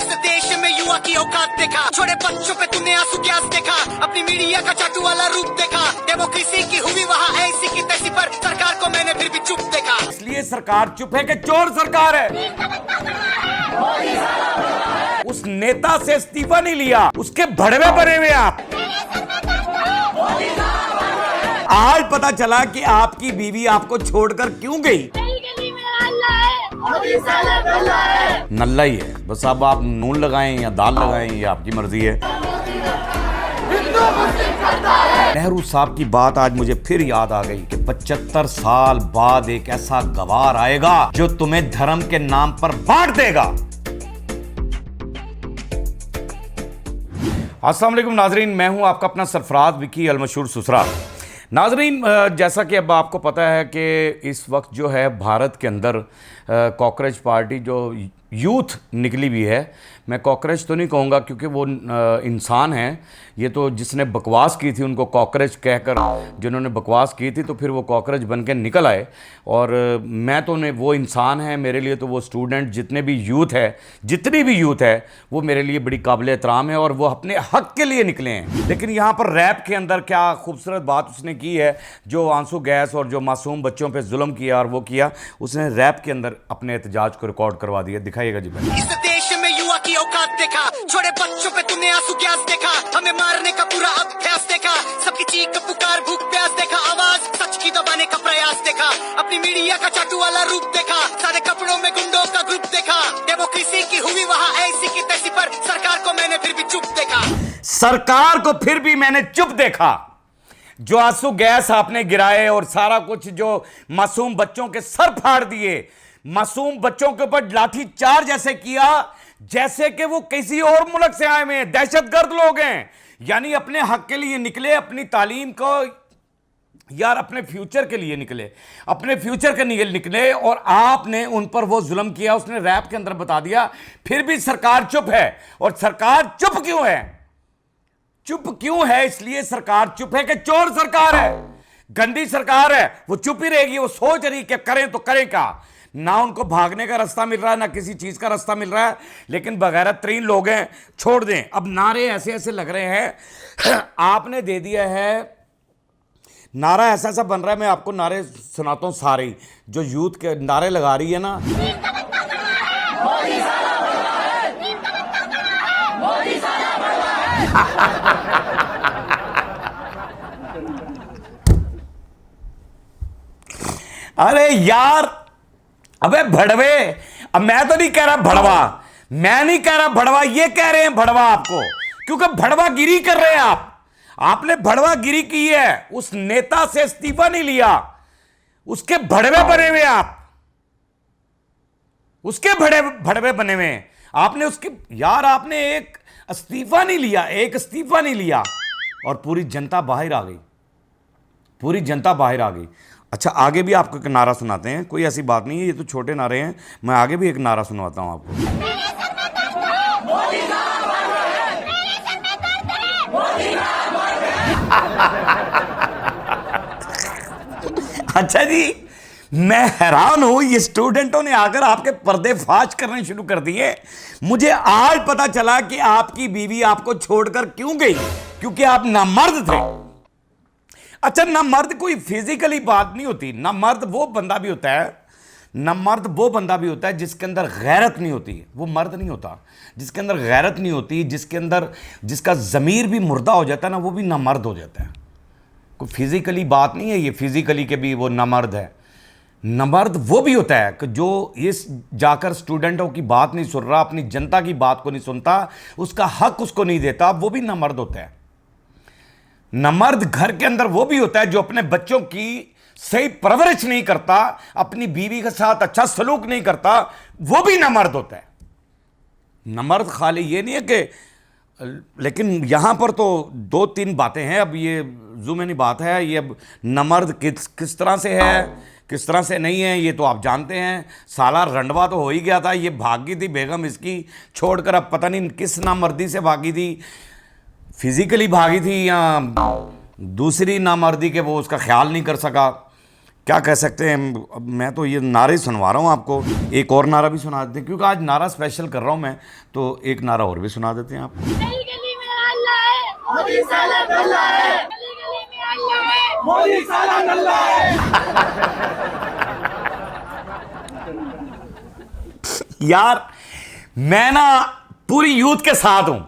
इस देश में युवा की औकात देखा, छोटे बच्चों पे तूने आंसू गैस देखा, अपनी मीडिया का चाटू वाला रूप देखा, डेमोक्रेसी की हुई वहाँ ऐसी की तैसी, पर सरकार को मैंने फिर भी चुप देखा। इसलिए सरकार चुप है कि चोर सरकार है। उस नेता से इस्तीफा नहीं लिया, उसके भड़वे बने हुए आप। आज पता चला कि आपकी बीवी आपको छोड़कर क्यों गई। नल्ला ही है बस, अब आप नून लगाएं या दाल लगाएं ये आपकी मर्जी है। नेहरू साहब की बात आज मुझे फिर याद आ गई कि 75 साल बाद एक ऐसा गवार आएगा जो तुम्हें धर्म के नाम पर बांट देगा। अस्सलाम वालेकुम नाजरीन, मैं हूं आपका अपना सरफराज विकी अलमशहूर सुसरा। नाजरीन, जैसा कि अब आपको पता है कि इस वक्त जो है भारत के अंदर कॉकरोच पार्टी जो यूथ निकली हुई है, मैं कॉकरोच तो नहीं कहूँगा क्योंकि वो इंसान हैं, ये तो जिसने बकवास की थी उनको कॉकरोच कहकर, जिन्होंने बकवास की थी तो फिर वो कॉकरोच बन के निकल आए। और मैं तो उन्हें, वो इंसान है मेरे लिए, तो वो स्टूडेंट जितने भी यूथ है, जितनी भी यूथ है, वो मेरे लिए बड़ी काबिल एहतराम है और वो अपने हक के लिए निकले हैं। लेकिन यहाँ पर रैप के अंदर क्या खूबसूरत बात उसने की है, जो आंसू गैस और जो मासूम बच्चों पर जुल्म किया और वो किया, उसने रैप के अंदर अपने एहतजाज को रिकॉर्ड करवा दिया। दिखाइएगा जी भाई। इस देश में युवा की औकात देखा, छोटे बच्चों पे तूने आंसू गैस देखा, हमें मारने का पूरा अभ्यास देखा, सबकी चीख पुकार भूख प्यास देखा, आवाज सच की दबाने का प्रयास देखा, अपनी मीडिया का चाटू वाला रूप देखा, सारे कपड़ों में गुंडों का ग्रुप देखा, डेमोक्रेसी की हुई वहाँ ऐसी की तैसी, पर सरकार को मैंने फिर भी चुप देखा। सरकार को फिर भी मैंने चुप देखा। जो आंसू गैस आपने गिराए और सारा कुछ जो मासूम बच्चों के सर फाड़ दिए, मासूम बच्चों के ऊपर लाठी चार्ज ऐसे किया जैसे कि वो किसी और मुल्क से आए हुए हैं, दहशतगर्द लोग हैं। यानी अपने हक के लिए निकले, अपनी तालीम को, यार अपने फ्यूचर के लिए निकले, अपने फ्यूचर के लिए निकले, और आपने उन पर वो जुल्म किया। उसने रैप के अंदर बता दिया, फिर भी सरकार चुप है। और सरकार चुप क्यों है? चुप क्यों है? इसलिए सरकार चुप है कि चोर सरकार है, गंदी सरकार है। वो चुप ही रहेगी। वो सोच रही कि करें तो करें क्या। ना उनको भागने का रास्ता मिल रहा है, ना किसी चीज का रास्ता मिल रहा है, लेकिन बगैरत तरीन लोग हैं, छोड़ दें। अब नारे ऐसे ऐसे लग रहे हैं, आपने दे दिया है नारा, ऐसा ऐसा बन रहा है। मैं आपको नारे सुनाता हूं सारे, जो यूथ के नारे लगा रही है ना। अरे यार, अबे भड़वे, अब मैं तो नहीं कह रहा भड़वा, मैं नहीं कह रहा भड़वा, ये कह रहे हैं भड़वा आपको, क्योंकि भड़वागिरी कर रहे हैं आप। आपने भड़वागिरी की है, उस नेता से इस्तीफा नहीं लिया, उसके भड़वे बने हुए आप, उसके भड़वे बने हुए आपने उसके। यार आपने एक इस्तीफा नहीं लिया, एक इस्तीफा नहीं लिया, और पूरी जनता बाहर आ गई, पूरी जनता बाहर आ गई। अच्छा, आगे भी आपको एक नारा सुनाते हैं, कोई ऐसी बात नहीं है, ये तो छोटे नारे हैं। मैं आगे भी एक नारा सुनवाता हूं आपको। अच्छा जी, मैं हैरान हूं, ये स्टूडेंटों ने आकर आपके पर्देफाश करने शुरू कर दिए। मुझे आज पता चला कि आपकी बीवी आपको छोड़कर क्यों गई, क्योंकि आप नामर्द थे। अच्छा, ना मर्द कोई फिजिकली बात नहीं होती, ना मर्द वो बंदा भी होता है, ना मर्द वो बंदा भी होता है जिसके अंदर गैरत नहीं होती। वो मर्द नहीं होता जिसके अंदर गैरत नहीं होती, जिसके अंदर, जिसका ज़मीर भी मुर्दा हो जाता है ना, वो भी ना मर्द हो जाता है। कोई फिजिकली बात नहीं है ये, फिजिकली के भी वो ना मर्द है। नमर्द वो भी होता है कि जो इस जाकर स्टूडेंटों की बात नहीं सुन रहा, अपनी जनता की बात को नहीं सुनता, उसका हक उसको नहीं देता, वो भी नमर्द होता है। नमर्द घर के अंदर वो भी होता है जो अपने बच्चों की सही परवरिश नहीं करता, अपनी बीवी के साथ अच्छा सलूक नहीं करता, वो भी नमर्द होता है। नमर्द खाली ये नहीं है कि, लेकिन यहां पर तो दो तीन बातें हैं। अब ये जुम्मनी बात है, ये अब नमर्द किस तरह से है, किस तरह से नहीं है, ये तो आप जानते हैं। साला रंडवा तो हो ही गया था, ये भाग गई थी बेगम इसकी छोड़कर, अब पता नहीं किस नामर्दी से भागी थी, फिजिकली भागी थी या दूसरी नामर्दी के वो उसका ख्याल नहीं कर सका। क्या कह सकते हैं, मैं तो ये नारे सुनवा रहा हूँ आपको। एक और नारा भी सुना देते हैं, क्योंकि आज नारा स्पेशल कर रहा हूँ मैं, तो एक नारा और भी सुना देते हैं आपको। गली गली में अल्लाह है, मोदी साला नल्ला है। गली गली में अल्लाह है, मोदी साला नल्ला है। यार मैं ना पूरी यूथ के साथ हूं,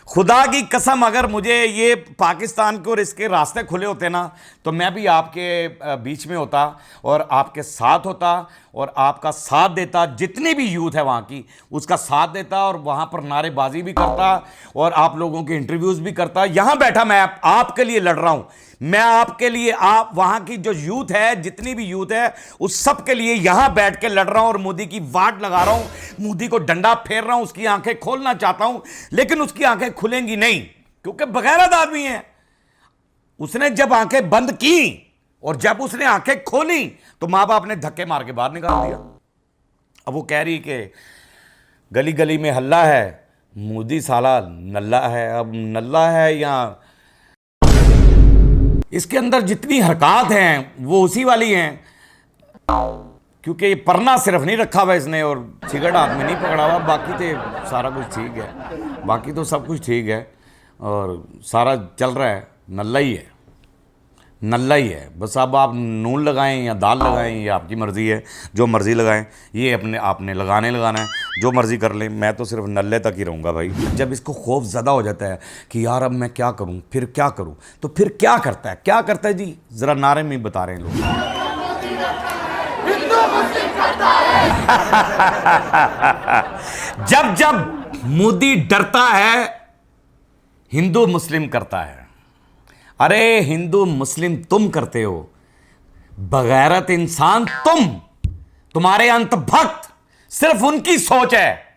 खुदा की कसम। अगर मुझे ये पाकिस्तान के और इसके रास्ते खुले होते ना, तो मैं भी आपके बीच में होता और आपके साथ होता और आपका साथ देता। जितनी भी यूथ है वहाँ की, उसका साथ देता और वहाँ पर नारेबाजी भी करता और आप लोगों के इंटरव्यूज़ भी करता। यहाँ बैठा मैं आपके लिए लड़ रहा हूँ, मैं आपके लिए, आप वहाँ की जो यूथ है, जितनी भी यूथ है, उस सब के लिए यहाँ बैठ के लड़ रहा हूँ और मोदी की वाट लगा रहा हूँ, मोदी को डंडा फेर रहा हूँ, उसकी आंखें खोलना चाहता हूँ, लेकिन उसकी आंखें खुलेंगी नहीं, क्योंकि बगैरत आदमी है। उसने जब आंखें बंद की और जब उसने आंखें खोली तो मां बाप ने धक्के मार के बाहर निकाल दिया। अब वो कह रही कि गली गली में हल्ला है, मोदी साला नल्ला है। अब नल्ला है या इसके अंदर जितनी हरकत हैं वो उसी वाली हैं, क्योंकि ये परना सिर्फ नहीं रखा हुआ इसने और सिगरेट हाथ में नहीं पकड़ा हुआ। बाकी तो सारा कुछ ठीक है, बाकी तो सब कुछ ठीक है और सारा चल रहा है। नल्ला ही है, नल्ला ही है बस। अब आप नून लगाएं या दाल लगाएं, ये आपकी मर्ज़ी है, जो मर्ज़ी लगाएं, ये अपने आपने लगाना है, जो मर्ज़ी कर लें। मैं तो सिर्फ नल्ले तक ही रहूँगा भाई। जब इसको खौफ ज़्यादा हो जाता है कि यार अब मैं क्या करूँ, फिर क्या करूँ, तो फिर क्या करता है, क्या करता है जी, ज़रा नारे में बता रहे हैं लोग। जब जब मोदी डरता है, हिंदू मुस्लिम करता है। अरे हिंदू मुस्लिम तुम करते हो, बगैरत इंसान तुम्हारे अंत भक्त सिर्फ उनकी सोच है।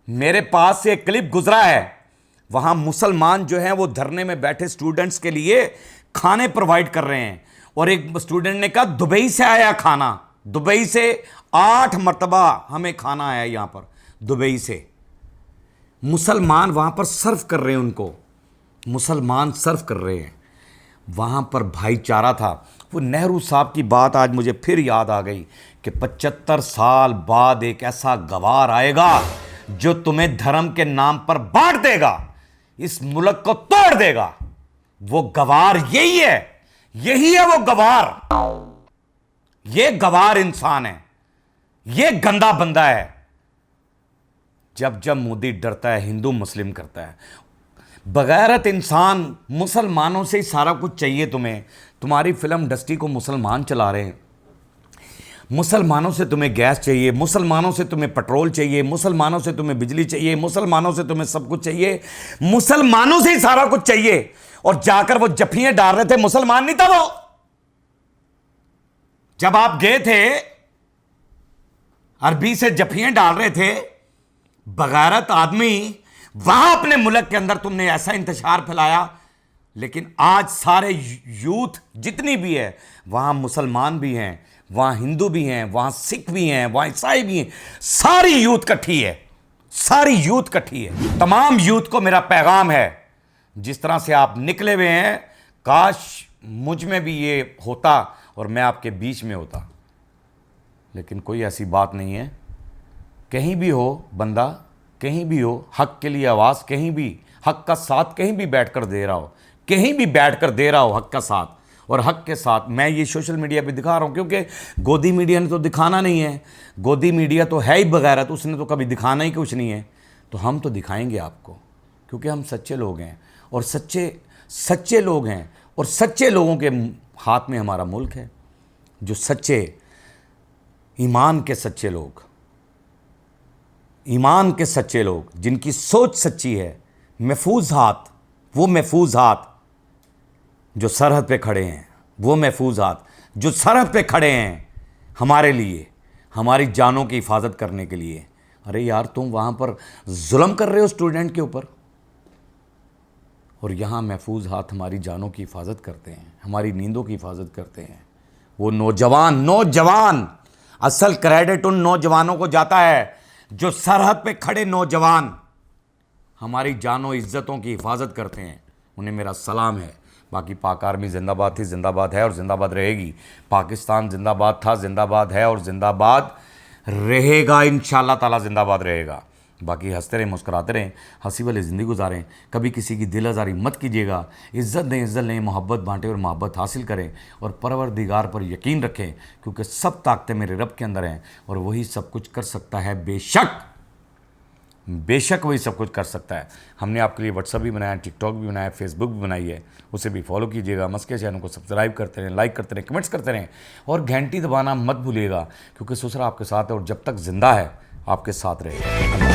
मेरे पास से एक क्लिप गुजरा है, वहां मुसलमान जो हैं वो धरने में बैठे स्टूडेंट्स के लिए खाने प्रोवाइड कर रहे हैं और एक स्टूडेंट ने कहा दुबई से आया खाना, दुबई से 8 मरतबा हमें खाना आया यहां पर, दुबई से। मुसलमान वहां पर सर्व कर रहे हैं, उनको मुसलमान सर्व कर रहे हैं। वहाँ पर भाईचारा था। वो नेहरू साहब की बात आज मुझे फिर याद आ गई कि 75 साल बाद एक ऐसा गवार आएगा जो तुम्हें धर्म के नाम पर बांट देगा, इस मुल्क को तोड़ देगा। वो गवार यही है वो गवार। ये गवार इंसान है, ये गंदा बंदा है। जब जब मोदी डरता है, हिंदू मुस्लिम करता है। बगैरत इंसान, मुसलमानों से ही सारा कुछ चाहिए तुम्हें। तुम्हारी फिल्म इंडस्ट्री को मुसलमान चला रहे हैं, मुसलमानों से तुम्हें गैस चाहिए, मुसलमानों से तुम्हें पेट्रोल चाहिए, मुसलमानों से तुम्हें बिजली चाहिए, मुसलमानों से तुम्हें सब कुछ चाहिए, मुसलमानों से ही सारा कुछ चाहिए। और जाकर वो जफियां डाल रहे थे, मुसलमान नहीं था वो। जब आप गए थे अरबी से जफियां डाल रहे थे, बगैरत आदमी, वहां अपने मुल्क के अंदर तुमने ऐसा इंतशार फैलाया। लेकिन आज सारे यूथ जितनी भी है, वहां मुसलमान भी हैं, वहां हिंदू भी हैं, वहां सिख भी हैं, वहां ईसाई भी हैं, सारी यूथ इकट्ठी है, सारी यूथ इकट्ठी है। तमाम यूथ को मेरा पैगाम है, जिस तरह से आप निकले हुए हैं, काश मुझ में भी ये होता और मैं आपके बीच में होता। लेकिन कोई ऐसी बात नहीं है। कहीं भी हो बंदा, कहीं भी हो, हक के लिए आवाज़ कहीं भी, हक का साथ कहीं भी बैठकर दे रहा हो, कहीं भी बैठकर दे रहा हो हक का साथ और हक के साथ। मैं ये सोशल मीडिया पे दिखा रहा हूँ क्योंकि गोदी मीडिया ने तो दिखाना नहीं है, गोदी मीडिया तो है ही बगैरत, उसने तो कभी दिखाना ही कुछ नहीं है। तो हम तो दिखाएंगे आपको, क्योंकि हम सच्चे लोग हैं और सच्चे लोग हैं और सच्चे लोगों के हाथ में हमारा मुल्क है। जो सच्चे ईमान के सच्चे लोग, ईमान के सच्चे लोग, जिनकी सोच सच्ची है, महफूज हाथ, वो महफूज हाथ जो सरहद पे खड़े हैं, वो महफूज हाथ जो सरहद पे खड़े हैं हमारे लिए, हमारी जानों की हिफाजत करने के लिए। अरे यार तुम वहाँ पर जुल्म कर रहे हो स्टूडेंट के ऊपर, और यहाँ महफूज हाथ हमारी जानों की हिफाजत करते हैं, हमारी नींदों की हिफाजत करते हैं। वो नौजवान, असल क्रेडिट उन नौजवानों को जाता है जो सरहद पे खड़े नौजवान हमारी जानों इज्जतों की हिफाजत करते हैं। उन्हें मेरा सलाम है, बाकी पाक आर्मी जिंदाबाद थी, जिंदाबाद है और जिंदाबाद रहेगी। पाकिस्तान जिंदाबाद था, जिंदाबाद है और जिंदाबाद रहेगा, इंशाल्लाह ताला जिंदाबाद रहेगा। बाकी हंसते रहें, मुस्कुराते रहें, हंसी वाली ज़िंदगी गुजारें, कभी किसी की दिल आज़ारी मत कीजिएगा। इज़्ज़त दें, इज़्ज़त लें, मोहब्बत बांटें और मोहब्बत हासिल करें और परवरदिगार पर यकीन रखें, क्योंकि सब ताकतें मेरे रब के अंदर हैं और वही सब कुछ कर सकता है। बेशक वही सब कुछ कर सकता है। हमने आपके लिए व्हाट्सअप भी बनाया, टिकटॉक भी बनाया, फेसबुक भी बनाई है, उसे भी फॉलो कीजिएगा। मस्के चैनल को सब्सक्राइब करते रहें, लाइक करते रहें, कमेंट्स करते रहें और घंटी दबाना मत भूलिएगा, क्योंकि ससुरा आपके साथ है और जब तक जिंदा है आपके साथ रहेगा।